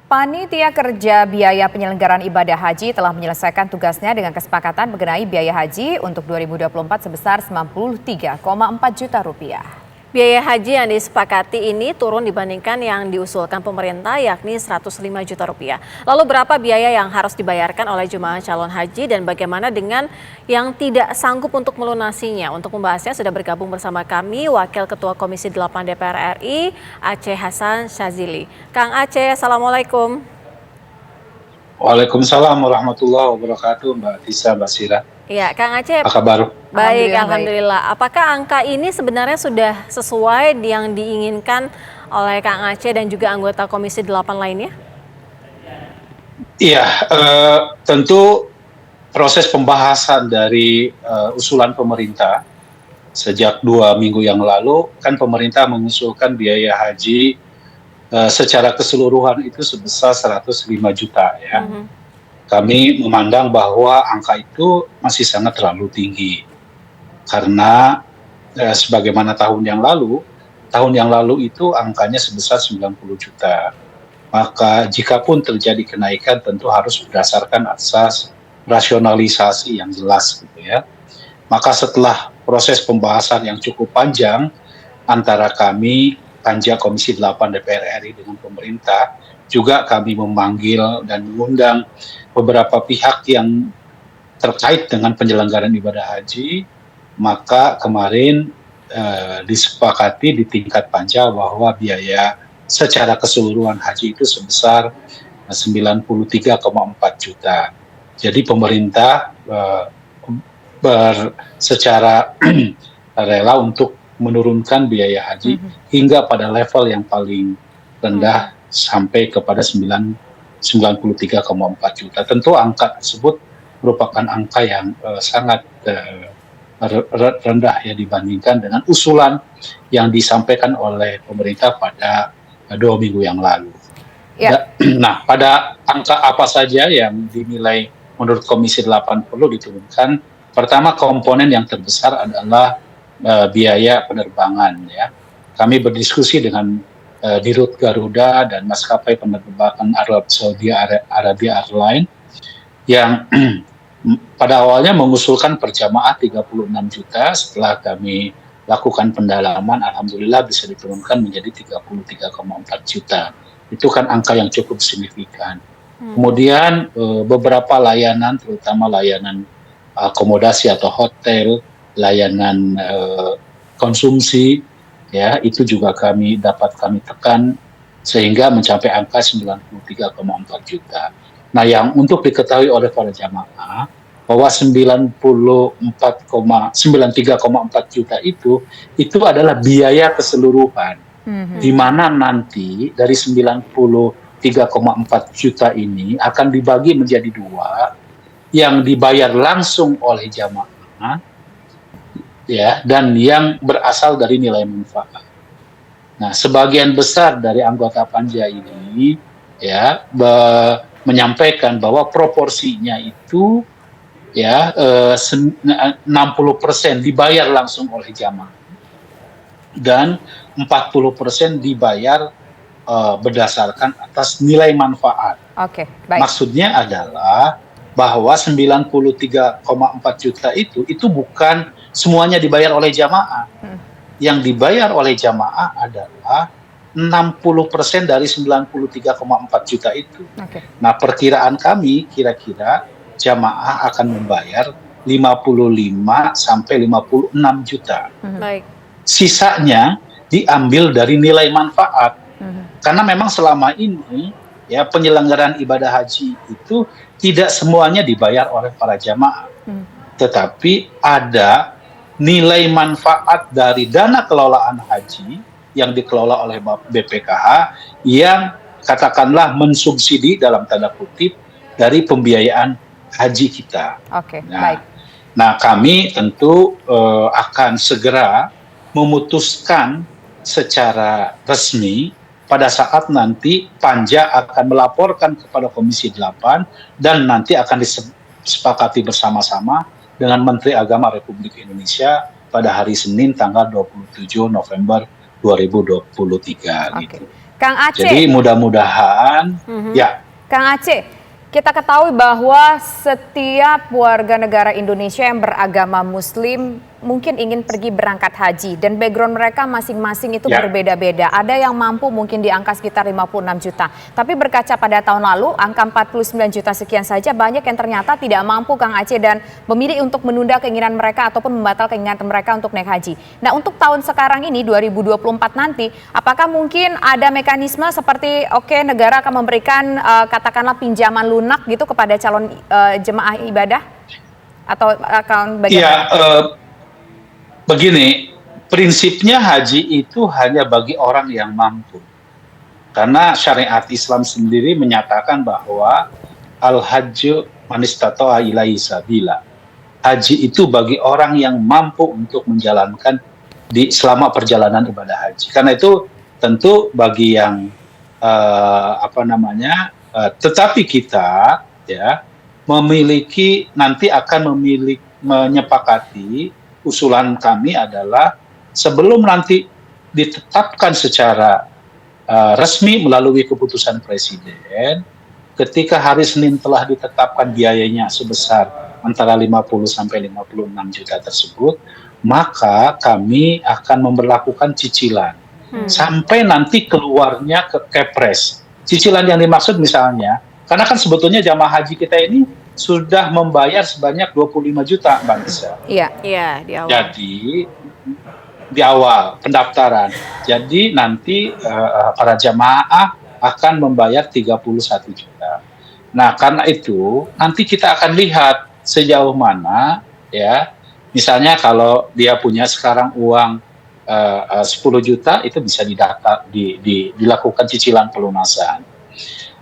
Panitia Kerja Biaya Penyelenggaraan Ibadah Haji telah menyelesaikan tugasnya dengan kesepakatan mengenai biaya haji untuk 2024 sebesar Rp93,4 juta. Biaya haji yang disepakati ini turun dibandingkan yang diusulkan pemerintah, yakni Rp105 juta. Lalu berapa biaya yang harus dibayarkan oleh jemaah calon haji dan bagaimana dengan yang tidak sanggup untuk melunasinya? Untuk membahasnya sudah bergabung bersama kami Wakil Ketua Komisi 8 DPR RI, Aceh Hasan Syazili. Kang Aceh, Assalamualaikum. Waalaikumsalam warahmatullahi wabarakatuh, Mbak Tisa, Mbak Sira. Ya, Kang Aceh. Apa kabar? Baik, Alhamdulillah. Apakah angka ini sebenarnya sudah sesuai yang diinginkan oleh Kang Aceh dan juga anggota Komisi 8 lainnya? Iya, tentu proses pembahasan dari usulan pemerintah sejak 2 minggu yang lalu, kan pemerintah mengusulkan biaya haji secara keseluruhan itu sebesar 105 juta ya. Kami memandang bahwa angka itu masih sangat terlalu tinggi karena sebagaimana tahun yang lalu itu angkanya sebesar 90 juta. Maka jikapun terjadi kenaikan tentu harus berdasarkan asas rasionalisasi yang jelas gitu ya. Maka setelah proses pembahasan yang cukup panjang antara kami Panja Komisi 8 DPR RI dengan pemerintah, juga kami memanggil dan mengundang beberapa pihak yang terkait dengan penyelenggaraan ibadah haji, maka kemarin disepakati di tingkat panja bahwa biaya secara keseluruhan haji itu sebesar 93,4 juta. Jadi pemerintah secara rela untuk menurunkan biaya haji hingga pada level yang paling rendah sampai kepada 93,4 juta. Tentu angka tersebut merupakan angka yang sangat rendah ya dibandingkan dengan usulan yang disampaikan oleh pemerintah pada 2 minggu yang lalu. Ya. Nah, pada angka apa saja yang dinilai menurut Komisi 8 perlu diturunkan? Pertama, komponen yang terbesar adalah biaya penerbangan ya. Kami berdiskusi dengan Dirut Garuda dan maskapai penerbangan Arab Saudi Arabia Airlines yang pada awalnya mengusulkan per jamaah 36 juta. Setelah kami lakukan pendalaman, alhamdulillah bisa diturunkan menjadi 33,4 juta. Itu kan angka yang cukup signifikan. Kemudian beberapa layanan, terutama layanan akomodasi atau hotel, layanan konsumsi, ya itu juga kami tekan sehingga mencapai angka 93,4 juta. Nah, yang untuk diketahui oleh para jamaah bahwa 93,4 juta itu adalah biaya keseluruhan, di mana nanti dari 93,4 juta ini akan dibagi menjadi 2, yang dibayar langsung oleh jamaah ya, dan yang berasal dari nilai manfaat. Nah, sebagian besar dari anggota panja ini ya menyampaikan bahwa proporsinya itu ya 60% dibayar langsung oleh jamaah dan 40% dibayar berdasarkan atas nilai manfaat. Oke, baik. Maksudnya adalah bahwa 93,4 juta itu bukan semuanya dibayar oleh jamaah. Yang dibayar oleh jamaah adalah 60% dari 93,4 juta itu. Nah, perkiraan kami kira-kira jamaah akan membayar 55 sampai 56 juta. Baik. Sisanya diambil dari nilai manfaat. Karena memang selama ini ya penyelenggaraan ibadah haji itu tidak semuanya dibayar oleh para jamaah. Tetapi ada nilai manfaat dari dana kelolaan haji yang dikelola oleh BPKH yang katakanlah mensubsidi dalam tanda kutip dari pembiayaan haji kita. Baik. Nah, kami tentu akan segera memutuskan secara resmi pada saat nanti Panja akan melaporkan kepada Komisi 8 dan nanti akan disepakati bersama-sama dengan Menteri Agama Republik Indonesia pada hari Senin tanggal 27 November 2023. Gitu. Kang Aceh. Jadi mudah-mudahan ya. Kang Aceh, kita ketahui bahwa setiap warga negara Indonesia yang beragama Muslim mungkin ingin pergi berangkat haji dan background mereka masing-masing itu berbeda-beda. Ada yang mampu mungkin di angka sekitar 56 juta. Tapi berkaca pada tahun lalu, angka 49 juta sekian saja banyak yang ternyata tidak mampu Kang Aceh dan memilih untuk menunda keinginan mereka ataupun membatalkan keinginan mereka untuk naik haji. Nah, untuk tahun sekarang ini 2024 nanti, apakah mungkin ada mekanisme seperti negara akan memberikan katakanlah pinjaman lunak gitu kepada calon jemaah ibadah atau akan bagaimana? Begini, prinsipnya haji itu hanya bagi orang yang mampu. Karena syariat Islam sendiri menyatakan bahwa al-hajju man istata'a ilaihi sabila. Haji itu bagi orang yang mampu untuk menjalankan selama perjalanan ibadah haji. Karena itu tentu bagi yang tetapi kita ya nanti akan menyepakati. Usulan kami adalah sebelum nanti ditetapkan secara resmi melalui keputusan Presiden, ketika hari Senin telah ditetapkan biayanya sebesar antara 50 sampai 56 juta tersebut, maka kami akan memberlakukan cicilan sampai nanti keluarnya ke Kepres. Cicilan yang dimaksud misalnya, karena kan sebetulnya jamaah haji kita ini sudah membayar sebanyak 25 juta, Mbak Nisa. Iya, di awal. Jadi di awal pendaftaran. Jadi nanti para jamaah akan membayar 31 juta. Nah, karena itu nanti kita akan lihat sejauh mana ya. Misalnya kalau dia punya sekarang uang 10 juta itu bisa dilakukan cicilan pelunasan.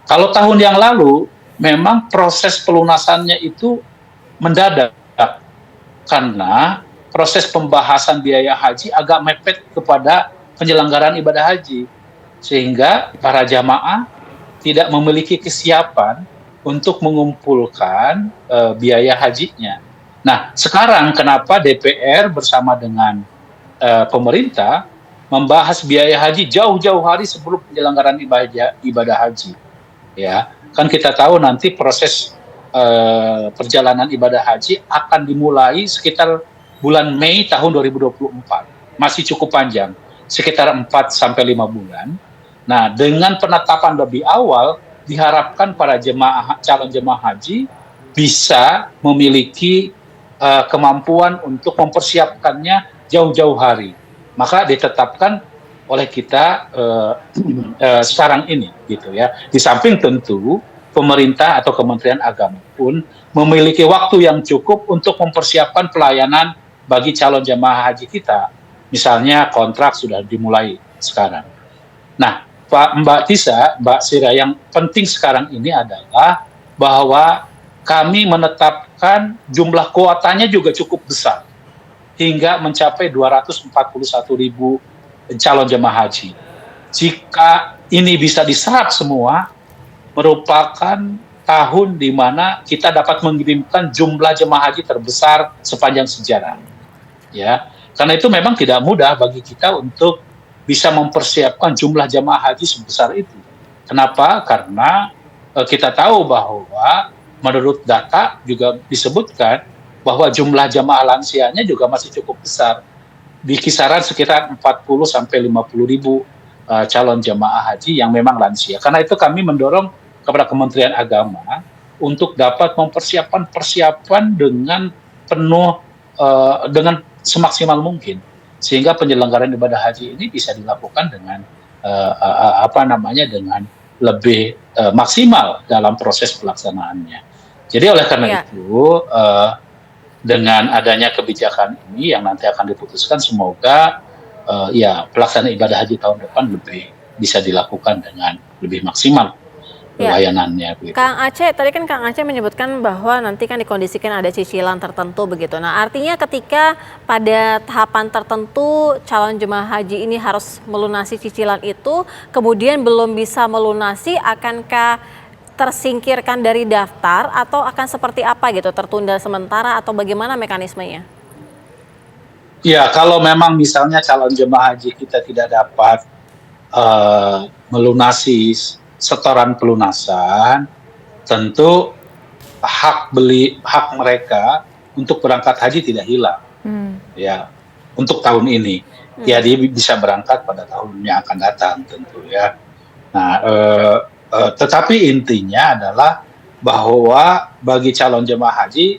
Kalau tahun yang lalu memang proses pelunasannya itu mendadak karena proses pembahasan biaya haji agak mepet kepada penyelenggaraan ibadah haji sehingga para jamaah tidak memiliki kesiapan untuk mengumpulkan biaya hajinya. Nah, sekarang kenapa DPR bersama dengan pemerintah membahas biaya haji jauh-jauh hari sebelum penyelenggaraan ibadah haji, ya. Kan kita tahu nanti proses perjalanan ibadah haji akan dimulai sekitar bulan Mei tahun 2024. Masih cukup panjang, sekitar 4 sampai 5 bulan. Nah, dengan penetapan lebih awal, diharapkan para calon jemaah haji bisa memiliki kemampuan untuk mempersiapkannya jauh-jauh hari. Maka ditetapkan oleh kita sekarang ini gitu ya. Di samping tentu pemerintah atau Kementerian Agama pun memiliki waktu yang cukup untuk mempersiapkan pelayanan bagi calon jemaah haji kita. Misalnya kontrak sudah dimulai sekarang. Nah, Mbak Tisa, Mbak Sira, yang penting sekarang ini adalah bahwa kami menetapkan jumlah kuotanya juga cukup besar hingga mencapai 241.000 calon jemaah haji. Jika ini bisa diserap semua, merupakan tahun di mana kita dapat mengirimkan jumlah jemaah haji terbesar sepanjang sejarah. Ya, karena itu memang tidak mudah bagi kita untuk bisa mempersiapkan jumlah jemaah haji sebesar itu. Kenapa? Karena kita tahu bahwa menurut data juga disebutkan bahwa jumlah jemaah lansianya juga masih cukup besar. Di kisaran sekitar 40 sampai 50 ribu calon jemaah haji yang memang lansia. Karena itu kami mendorong kepada Kementerian Agama untuk dapat mempersiapkan persiapan dengan penuh, dengan semaksimal mungkin, sehingga penyelenggaraan ibadah haji ini bisa dilakukan dengan dengan lebih maksimal dalam proses pelaksanaannya. Jadi oleh karena itu dengan adanya kebijakan ini yang nanti akan diputuskan, semoga pelaksanaan ibadah haji tahun depan lebih bisa dilakukan dengan lebih maksimal pelayanannya. Gitu. Kang Aceh, tadi kan Kang Aceh menyebutkan bahwa nanti kan dikondisikan ada cicilan tertentu begitu. Nah, artinya ketika pada tahapan tertentu calon jemaah haji ini harus melunasi cicilan itu, kemudian belum bisa melunasi, akankah tersingkirkan dari daftar atau akan seperti apa gitu, tertunda sementara atau bagaimana mekanismenya? Ya, kalau memang misalnya calon jemaah haji kita tidak dapat melunasi setoran pelunasan, tentu hak mereka untuk berangkat haji tidak hilang. Ya, untuk tahun ini. Ya, dia bisa berangkat pada tahun yang akan datang tentu ya. Nah, tetapi intinya adalah bahwa bagi calon jemaah haji,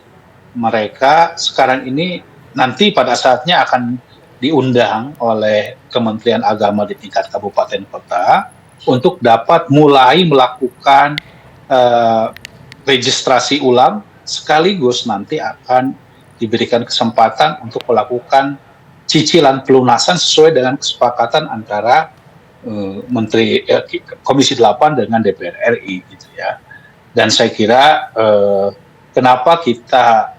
mereka sekarang ini nanti pada saatnya akan diundang oleh Kementerian Agama di tingkat kabupaten kota untuk dapat mulai melakukan registrasi ulang, sekaligus nanti akan diberikan kesempatan untuk melakukan cicilan pelunasan sesuai dengan kesepakatan antara Komisi 8 dengan DPR RI gitu ya. Dan saya kira kenapa kita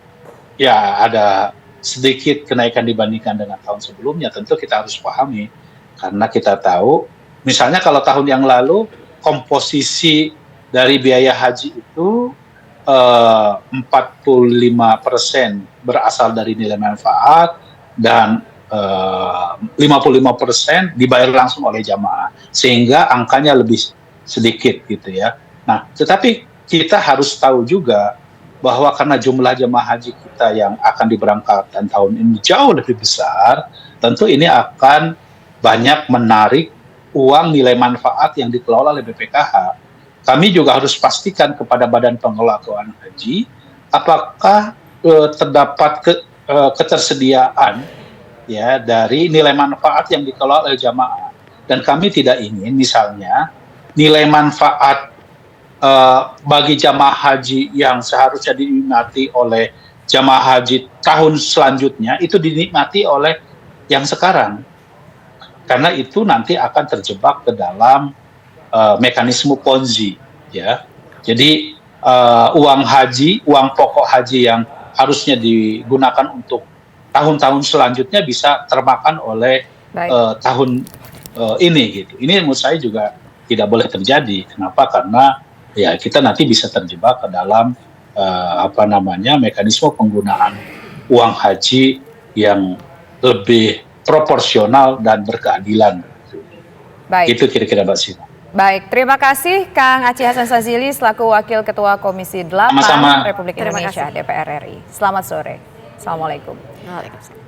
ya ada sedikit kenaikan dibandingkan dengan tahun sebelumnya, tentu kita harus pahami karena kita tahu misalnya kalau tahun yang lalu komposisi dari biaya haji itu 45% berasal dari nilai manfaat dan 55% dibayar langsung oleh jamaah, sehingga angkanya lebih sedikit gitu ya. Nah, tetapi kita harus tahu juga bahwa karena jumlah jemaah haji kita yang akan diberangkatkan tahun ini jauh lebih besar, tentu ini akan banyak menarik uang nilai manfaat yang dikelola oleh BPKH. Kami juga harus pastikan kepada Badan Pengelola Keuangan Haji apakah terdapat ketersediaan ya dari nilai manfaat yang dikelola oleh jamaah. Dan kami tidak ingin misalnya nilai manfaat bagi jamaah haji yang seharusnya dinikmati oleh jamaah haji tahun selanjutnya itu dinikmati oleh yang sekarang. Karena itu nanti akan terjebak ke dalam mekanisme Ponzi ya. Jadi uang pokok haji yang harusnya digunakan untuk tahun-tahun selanjutnya bisa termakan oleh tahun ini gitu. Ini menurut saya juga tidak boleh terjadi. Kenapa? Karena ya kita nanti bisa terjebak ke dalam mekanisme penggunaan uang haji yang lebih proporsional dan berkeadilan. Baik. Itu kira-kira Mbak Sina. Baik, terima kasih Kang Aceh Hasan Sazili selaku Wakil Ketua Komisi 8 Sama-sama. Republik Indonesia DPR RI. Selamat sore. Assalamualaikum. Waalaikumsalam.